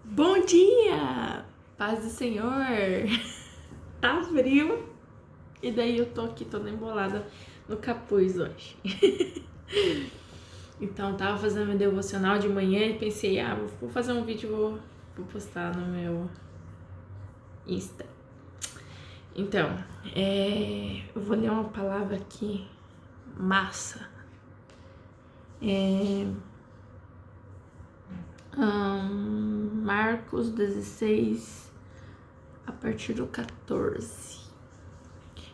Bom dia! Paz do Senhor! Tá frio e daí eu tô aqui toda embolada no capuz hoje. Então, eu tava fazendo meu devocional de manhã e pensei, vou fazer um vídeo, vou postar no meu Insta. Então, eu vou ler uma palavra aqui, massa. Marcos 16, a partir do 14.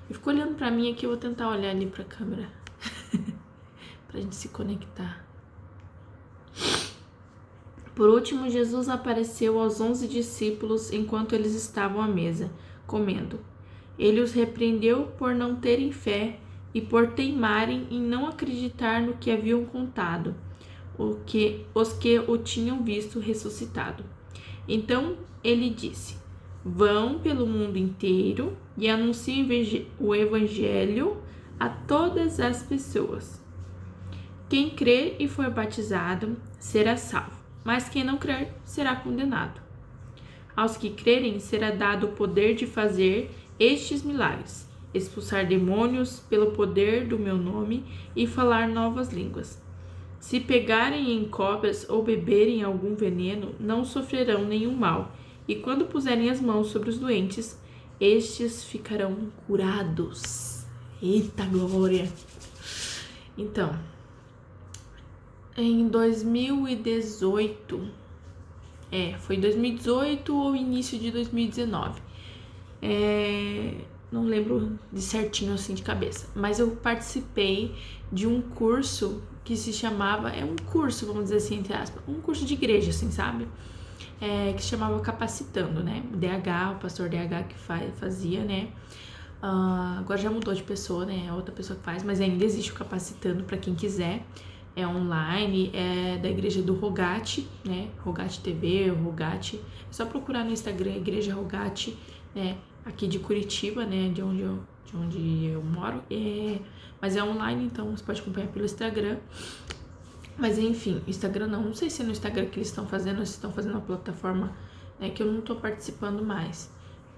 Eu fico olhando pra mim aqui, eu vou tentar olhar ali pra câmera pra gente se conectar. Por último, Jesus apareceu aos 11 discípulos enquanto eles estavam à mesa, comendo. Ele os repreendeu por não terem fé e por teimarem em não acreditar no que haviam contado, os que o tinham visto ressuscitado. Então ele disse: Vão pelo mundo inteiro e anunciem o evangelho a todas as pessoas. Quem crer e for batizado será salvo, mas quem não crer será condenado. Aos que crerem será dado o poder de fazer estes milagres: expulsar demônios pelo poder do meu nome e falar novas línguas. Se pegarem em cobras ou beberem algum veneno, não sofrerão nenhum mal, e quando puserem as mãos sobre os doentes, estes ficarão curados. Eita glória! Então, em 2018, foi 2018 ou início de 2019. Não lembro de certinho assim de cabeça, mas eu participei de um curso que se chamava, um curso, vamos dizer assim, entre aspas, um curso de igreja, assim, sabe? Que se chamava Capacitando, né? DH, o pastor DH que fazia, né? Agora já mudou de pessoa, né? É outra pessoa que faz, mas ainda existe o Capacitando para quem quiser. É online, é da igreja do Rogate, né? Rogate TV, Rogate. É só procurar no Instagram, Igreja Rogate, né? Aqui de Curitiba, né? De onde eu moro. Mas é online, então você pode acompanhar pelo Instagram. Mas enfim, Instagram não sei se é no Instagram que eles estão fazendo, ou se estão fazendo a plataforma, né? Que eu não tô participando mais.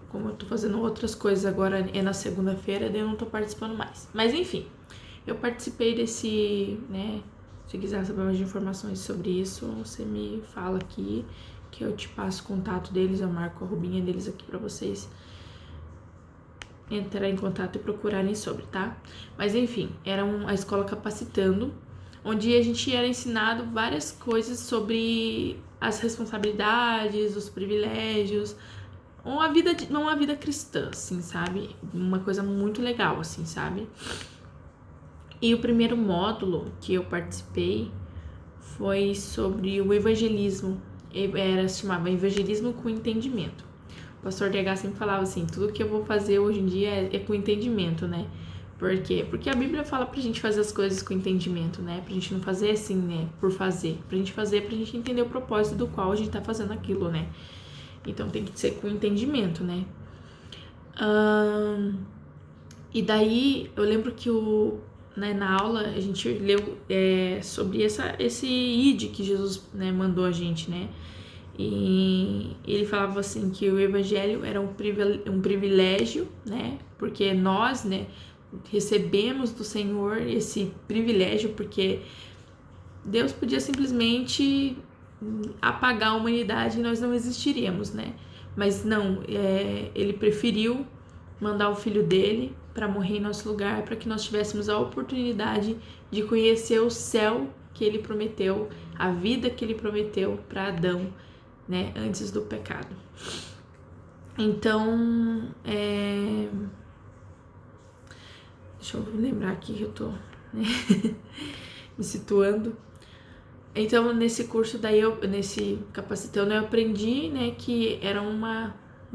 Como eu tô fazendo outras coisas agora, é na segunda-feira, daí eu não tô participando mais. Mas enfim, eu participei desse, né? Se quiser saber mais informações sobre isso, você me fala aqui, que eu te passo o contato deles, eu marco a roupinha deles aqui pra vocês entrar em contato e procurarem sobre, tá? Mas enfim, era a escola Capacitando, onde a gente era ensinado várias coisas sobre as responsabilidades, os privilégios, uma vida cristã, assim, sabe? Uma coisa muito legal, assim, sabe? E o primeiro módulo que eu participei foi sobre o evangelismo. Se chamava Evangelismo com Entendimento. O pastor DH sempre falava assim, tudo que eu vou fazer hoje em dia é com entendimento, né? Por quê? Porque a Bíblia fala pra gente fazer as coisas com entendimento, né? Pra gente não fazer assim, né? Por fazer. Pra gente fazer, pra gente entender o propósito do qual a gente tá fazendo aquilo, né? Então tem que ser com entendimento, né? E daí eu lembro que na aula a gente leu sobre esse ID que Jesus, né, mandou a gente, né? E ele falava assim que o evangelho era um privilégio, né? Porque nós, né, recebemos do Senhor esse privilégio, porque Deus podia simplesmente apagar a humanidade e nós não existiríamos, né? Mas não, ele preferiu mandar o filho dele para morrer em nosso lugar, para que nós tivéssemos a oportunidade de conhecer o céu que ele prometeu, a vida que ele prometeu para Adão, né, antes do pecado. Então, deixa eu lembrar aqui que eu tô, né, me situando. Então, nesse curso daí, nesse capacitando, eu aprendi, né, que era um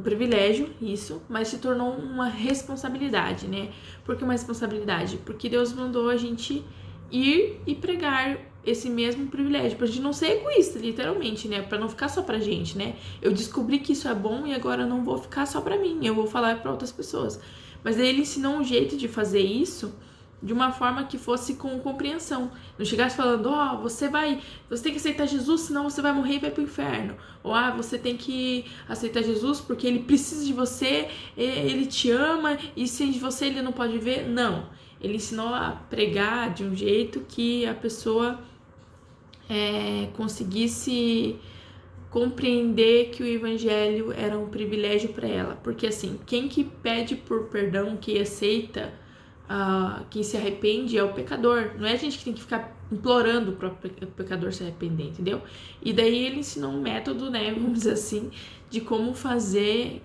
privilégio isso, mas se tornou uma responsabilidade, né? Por que uma responsabilidade? Porque Deus mandou a gente ir e pregar esse mesmo privilégio, pra gente não ser egoísta, literalmente, né? Pra não ficar só pra gente, né? Eu descobri que isso é bom e agora não vou ficar só pra mim, eu vou falar pra outras pessoas. Mas aí ele ensinou um jeito de fazer isso, de uma forma que fosse com compreensão. Não chegasse falando, você tem que aceitar Jesus, senão você vai morrer e vai pro inferno. Ou, você tem que aceitar Jesus porque ele precisa de você, ele te ama, e sem você ele não pode viver. Não. Ele ensinou a pregar de um jeito que a pessoa conseguisse compreender que o evangelho era um privilégio para ela. Porque assim, quem que pede por perdão, que aceita, quem se arrepende é o pecador. Não é a gente que tem que ficar implorando para o pecador se arrepender, entendeu? E daí ele ensinou um método, né, vamos dizer assim, de como fazer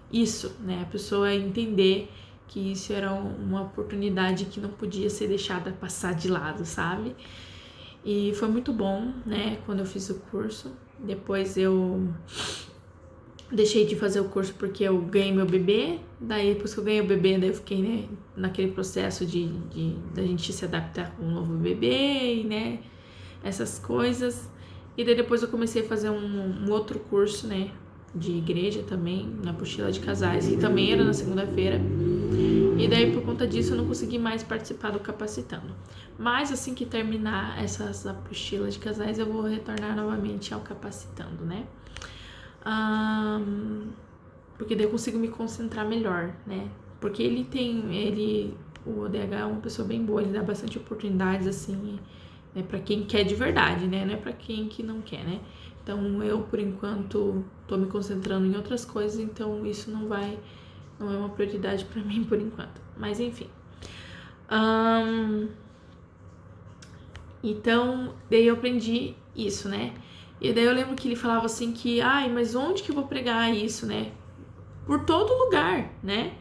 isso, né? A pessoa entender que isso era uma oportunidade que não podia ser deixada passar de lado, sabe? E foi muito bom, né, quando eu fiz o curso. Depois eu deixei de fazer o curso porque eu ganhei meu bebê. Daí, depois que eu ganhei o bebê, daí eu fiquei, né, naquele processo da gente se adaptar com um novo bebê, né, essas coisas. E daí depois eu comecei a fazer um outro curso, né, de igreja também, na apostila de casais, que também era na segunda-feira. E daí, por conta disso, eu não consegui mais participar do Capacitando. Mas assim que terminar essas apostilas de casais, eu vou retornar novamente ao Capacitando, né? Porque daí eu consigo me concentrar melhor, né? Porque o ODH é uma pessoa bem boa, ele dá bastante oportunidades, assim, né, pra quem quer de verdade, né? Não é pra quem que não quer, né? Então, eu, por enquanto, tô me concentrando em outras coisas, então isso não é uma prioridade pra mim por enquanto. Mas, enfim. Então, daí eu aprendi isso, né? E daí eu lembro que ele falava assim que, mas onde que eu vou pregar isso, né? Por todo lugar, né?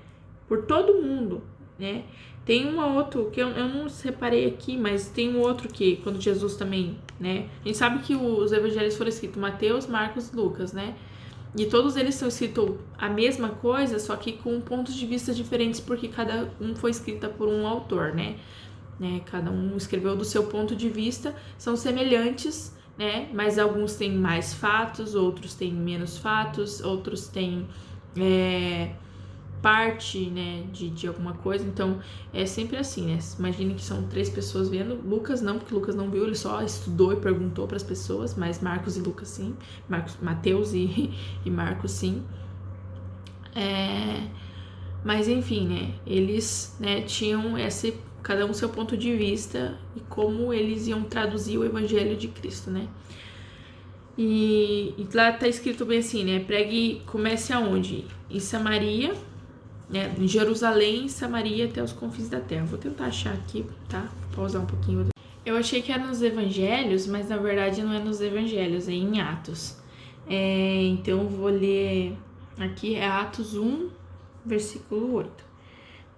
Por todo mundo, né? Tem um outro que eu não separei aqui, mas tem um outro que, quando Jesus também, né? A gente sabe que os evangelhos foram escritos Mateus, Marcos e Lucas, né? E todos eles são escritos a mesma coisa, só que com pontos de vista diferentes, porque cada um foi escrita por um autor, né? Cada um escreveu do seu ponto de vista, são semelhantes, né? Mas alguns têm mais fatos, outros têm menos fatos, outros têm parte, né, de alguma coisa. Então é sempre assim, né? Imagine que são 3 pessoas vendo. Lucas não, porque Lucas não viu, ele só estudou e perguntou para as pessoas, mas Marcos e Lucas sim, Mateus e Marcos sim. Mas enfim, né? Eles, né, tinham cada um seu ponto de vista e como eles iam traduzir o evangelho de Cristo, né? E lá tá escrito bem assim, né? Pregue, comece aonde? Em Samaria, né? Em Jerusalém, Samaria, até os confins da terra. Vou tentar achar aqui, tá? Vou pausar um pouquinho. Eu achei que era nos evangelhos, mas na verdade não é nos evangelhos, é em Atos. Então eu vou ler aqui, é Atos 1, versículo 8.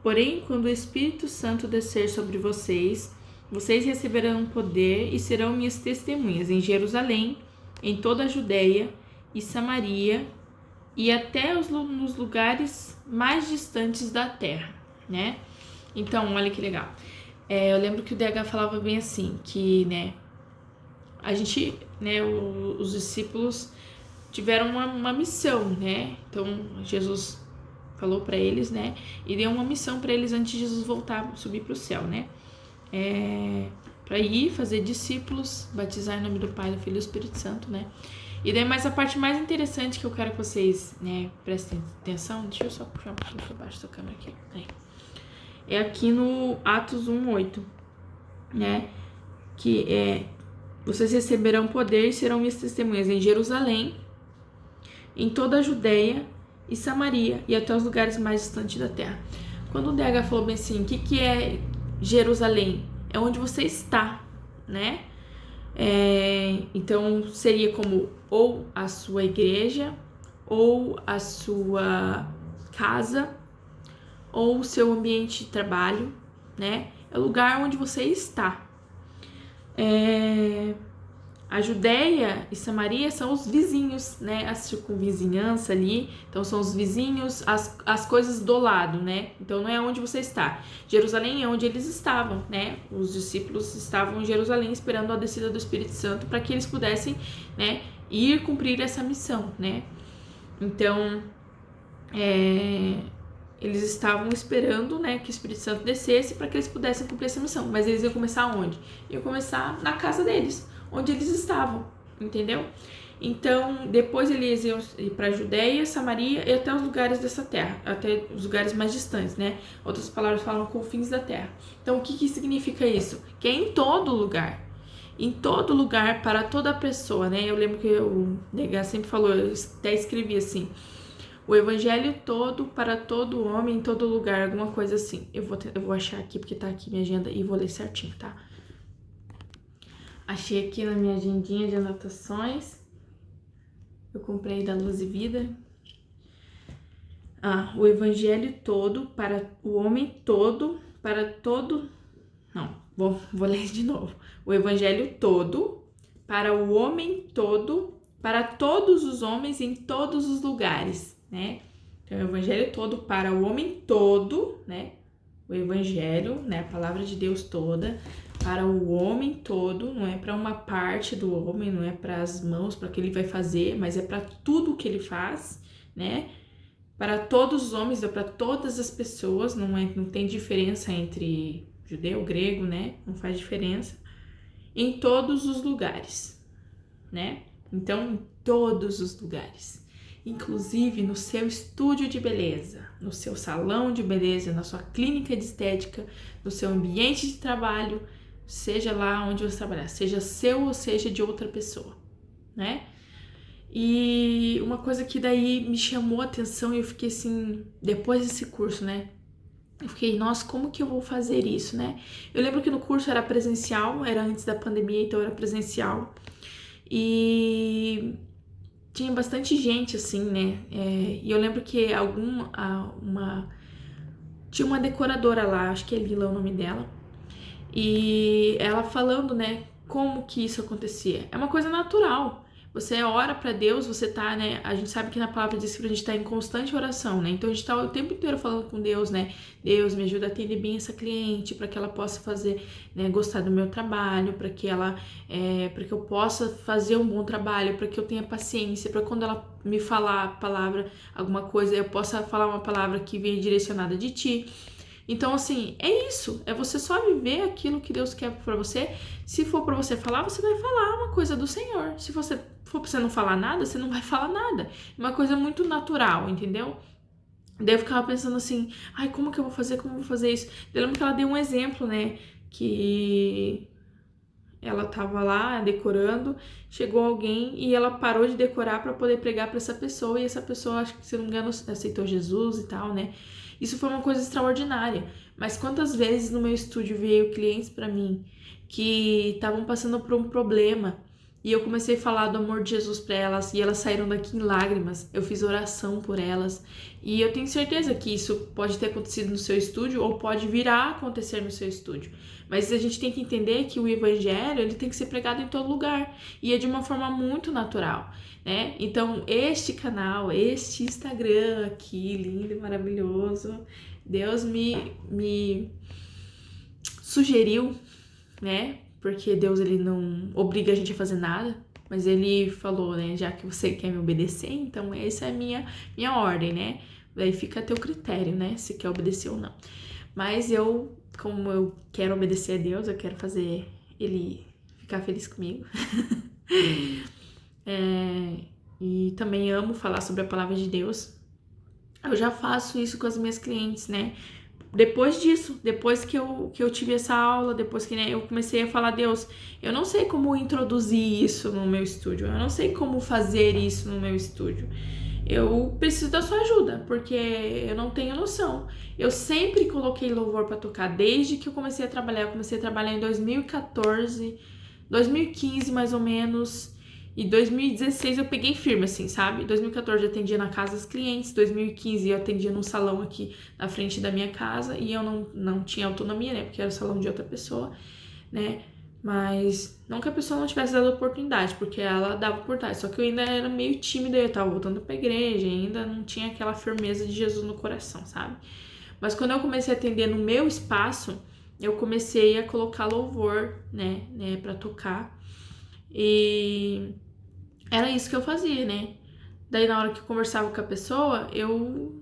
Porém, quando o Espírito Santo descer sobre vocês receberão poder e serão minhas testemunhas em Jerusalém, em toda a Judéia e Samaria e até nos lugares mais distantes da terra, né? Então, olha que legal. Eu lembro que o DH falava bem assim, que, né, a gente, né, os discípulos tiveram uma missão, né? Então, Jesus falou para eles, né? E deu uma missão para eles antes de Jesus voltar, subir para o céu, né? Para ir fazer discípulos, batizar em nome do Pai, do Filho e do Espírito Santo, né? E daí, mas a parte mais interessante que eu quero que vocês, né, prestem atenção, deixa eu só puxar um pouquinho para baixo da câmera aqui. É aqui no Atos 1:8, né? Que vocês receberão poder e serão minhas testemunhas em Jerusalém, em toda a Judéia e Samaria e até os lugares mais distantes da terra. Quando o DH falou bem assim, o que é Jerusalém? É onde você está, né? Então seria como ou a sua igreja, ou a sua casa, ou o seu ambiente de trabalho, né? É o lugar onde você está. A Judéia e Samaria são os vizinhos, né? A circunvizinhança ali. Então, são os vizinhos, as coisas do lado, né? Então, não é onde você está. Jerusalém é onde eles estavam, né? Os discípulos estavam em Jerusalém esperando a descida do Espírito Santo para que eles pudessem, né, ir cumprir essa missão, né? Então, eles estavam esperando, né, que o Espírito Santo descesse para que eles pudessem cumprir essa missão. Mas eles iam começar onde? Iam começar na casa deles, onde eles estavam, entendeu? Então, depois eles iam ir para a Judéia, Samaria e até os lugares dessa terra, até os lugares mais distantes, né? Outras palavras falam confins da terra. Então, o que significa isso? Que é em todo lugar, para toda pessoa, né? Eu lembro que o Negar sempre falou, eu até escrevi assim, o evangelho todo para todo homem, em todo lugar, alguma coisa assim. Eu vou achar aqui, porque tá aqui minha agenda e vou ler certinho, tá? Achei aqui na minha agendinha de anotações. Eu comprei da Luz e Vida. O evangelho todo para o homem todo, para todo... Não, vou ler de novo. O evangelho todo para o homem todo, para todos os homens em todos os lugares, né? Então, o evangelho todo para o homem todo, né? O evangelho, né? A palavra de Deus toda para o homem todo, não é para uma parte do homem, não é para as mãos, para o que ele vai fazer, mas é para tudo o que ele faz, né? Para todos os homens, é para todas as pessoas, não tem diferença entre judeu, grego, né? Não faz diferença. Em todos os lugares, né? Então, em todos os lugares. Inclusive no seu estúdio de beleza, no seu salão de beleza, na sua clínica de estética, no seu ambiente de trabalho, seja lá onde você trabalhar, seja seu ou seja de outra pessoa, né? E uma coisa que daí me chamou a atenção e eu fiquei assim, depois desse curso, né? Eu fiquei, nossa, como que eu vou fazer isso, né? Eu lembro que no curso era presencial, era antes da pandemia, então era presencial. E tinha bastante gente, assim, né? E eu lembro que tinha uma decoradora lá, acho que é Lila o nome dela. E ela falando, né, como que isso acontecia. É uma coisa natural. Você ora para Deus, você tá, né? A gente sabe que na palavra diz que a gente tá em constante oração, né? Então a gente tá o tempo inteiro falando com Deus, né? Deus, me ajuda a atender bem essa cliente, para que ela possa fazer, né, gostar do meu trabalho, para que eu possa fazer um bom trabalho, para que eu tenha paciência, para quando ela me falar a palavra, alguma coisa, eu possa falar uma palavra que venha direcionada de ti. Então, assim, é isso. É você só viver aquilo que Deus quer pra você. Se for pra você falar, você vai falar uma coisa do Senhor. Se você for pra você não falar nada, você não vai falar nada. É uma coisa muito natural, entendeu? Daí eu ficava pensando assim, ai, como que eu vou fazer? Como eu vou fazer isso? Eu lembro que ela deu um exemplo, né? Que ela tava lá decorando, chegou alguém e ela parou de decorar pra poder pregar pra essa pessoa. E essa pessoa, acho que se não me engano, aceitou Jesus e tal, né? Isso foi uma coisa extraordinária. Mas quantas vezes no meu estúdio veio clientes para mim que estavam passando por um problema e eu comecei a falar do amor de Jesus para elas e elas saíram daqui em lágrimas. Eu fiz oração por elas e eu tenho certeza que isso pode ter acontecido no seu estúdio ou pode vir a acontecer no seu estúdio. Mas a gente tem que entender que o evangelho ele tem que ser pregado em todo lugar e é de uma forma muito natural, né? Então este canal, este Instagram aqui, lindo e maravilhoso, Deus me sugeriu, né? Porque Deus ele não obriga a gente a fazer nada, mas ele falou, né? Já que você quer me obedecer, então essa é a minha ordem, né? Daí fica a teu critério, né? Se quer obedecer ou não. Mas como eu quero obedecer a Deus, eu quero fazer ele ficar feliz comigo. E também amo falar sobre a palavra de Deus. Eu já faço isso com as minhas clientes, né? Depois disso, depois que eu tive essa aula, depois que, né, eu comecei a falar, Deus, eu não sei como introduzir isso no meu estúdio, eu não sei como fazer isso no meu estúdio. Eu preciso da sua ajuda, porque eu não tenho noção. Eu sempre coloquei louvor pra tocar, desde que eu comecei a trabalhar. Eu comecei a trabalhar em 2014, 2015 mais ou menos, e 2016 eu peguei firme, assim, sabe? 2014 eu atendia na casa dos clientes, 2015 eu atendia num salão aqui na frente da minha casa, e eu não tinha autonomia, né? Porque era o salão de outra pessoa, né? Mas não que a pessoa não tivesse dado oportunidade, porque ela dava oportunidade. Só que eu ainda era meio tímida, eu tava voltando pra igreja, ainda não tinha aquela firmeza de Jesus no coração, sabe? Mas quando eu comecei a atender no meu espaço, eu comecei a colocar louvor, né, pra tocar. E era isso que eu fazia, né? Daí na hora que eu conversava com a pessoa, eu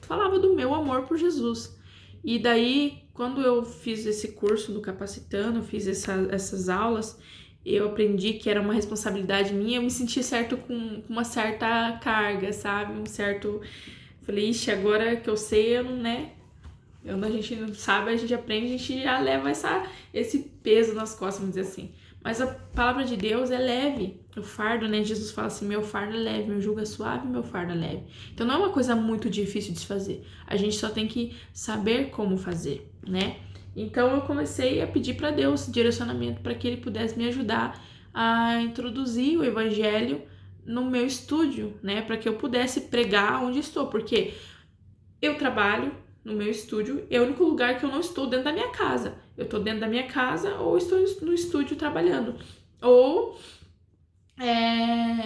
falava do meu amor por Jesus. E daí, quando eu fiz esse curso do Capacitando, fiz essas aulas, eu aprendi que era uma responsabilidade minha, eu me senti certo com uma certa carga, sabe? Um certo... Falei, ixi, agora que eu sei, eu não, né? A gente não sabe, a gente aprende, a gente já leva esse peso nas costas, vamos dizer assim. Mas a palavra de Deus é leve. O fardo, né? Jesus fala assim, meu fardo é leve, meu jugo é suave, meu fardo é leve. Então não é uma coisa muito difícil de se fazer. A gente só tem que saber como fazer, né? Então eu comecei a pedir para Deus direcionamento para que Ele pudesse me ajudar a introduzir o Evangelho no meu estúdio, né? Para que eu pudesse pregar onde estou, porque eu trabalho no meu estúdio, é o único lugar que eu não estou dentro da minha casa. Eu estou dentro da minha casa ou estou no estúdio trabalhando. Ou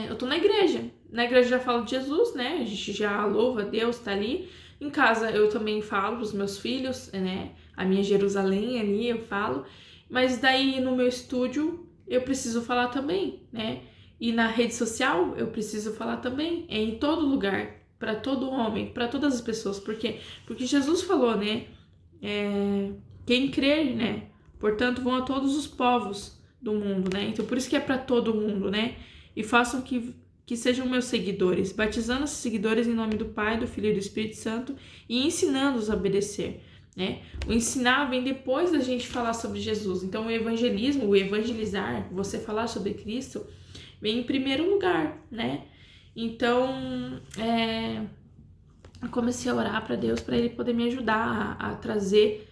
eu estou na igreja. Na igreja eu já falo de Jesus, né? A gente já louva a Deus, tá ali. Em casa eu também falo para os meus filhos, né? A minha Jerusalém ali eu falo. Mas daí no meu estúdio eu preciso falar também, né? E na rede social eu preciso falar também. É em todo lugar, para todo homem, para todas as pessoas. Por quê? Porque Jesus falou, né? Quem crer, né? Portanto, vão a todos os povos do mundo, né? Então, por isso que é para todo mundo, né? E façam que sejam meus seguidores, batizando esses seguidores em nome do Pai, do Filho e do Espírito Santo e ensinando-os a obedecer, né? O ensinar vem depois da gente falar sobre Jesus. Então, o evangelismo, o evangelizar, você falar sobre Cristo, vem em primeiro lugar, né? Então, eu comecei a orar para Deus para Ele poder me ajudar a trazer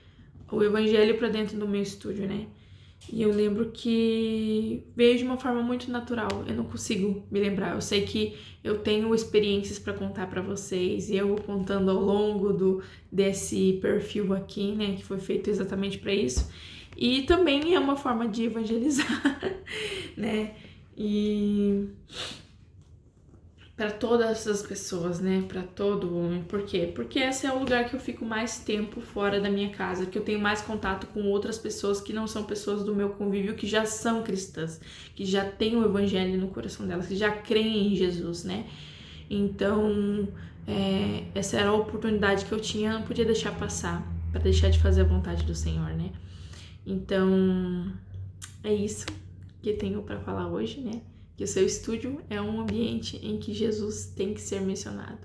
o evangelho para dentro do meu estúdio, né? E eu lembro que veio de uma forma muito natural. Eu não consigo me lembrar. Eu sei que eu tenho experiências para contar para vocês e eu vou contando ao longo desse perfil aqui, né? Que foi feito exatamente para isso. E também é uma forma de evangelizar, né? E para todas as pessoas, né? Para todo homem. Por quê? Porque esse é o lugar que eu fico mais tempo fora da minha casa, que eu tenho mais contato com outras pessoas que não são pessoas do meu convívio, que já são cristãs, que já têm o evangelho no coração delas, que já creem em Jesus, né? Então, essa era a oportunidade que eu tinha, não podia deixar passar, para deixar de fazer a vontade do Senhor, né? Então, é isso que eu tenho para falar hoje, né? Que o seu estúdio é um ambiente em que Jesus tem que ser mencionado,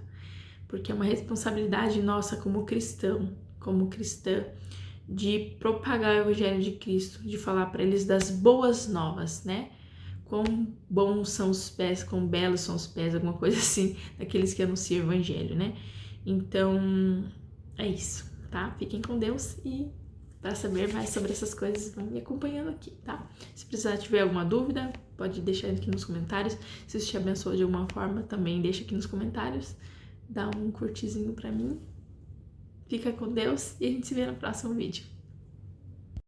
porque é uma responsabilidade nossa como cristão, como cristã, de propagar o evangelho de Cristo, de falar para eles das boas novas, né? Quão bons são os pés, quão belos são os pés, alguma coisa assim, daqueles que anunciam o evangelho, né? Então, é isso, tá? Fiquem com Deus e para saber mais sobre essas coisas, vão me acompanhando aqui, tá? Se precisar tiver alguma dúvida, pode deixar aqui nos comentários. Se isso te abençoou de alguma forma, também deixa aqui nos comentários. Dá um curtizinho pra mim. Fica com Deus e a gente se vê no próximo vídeo.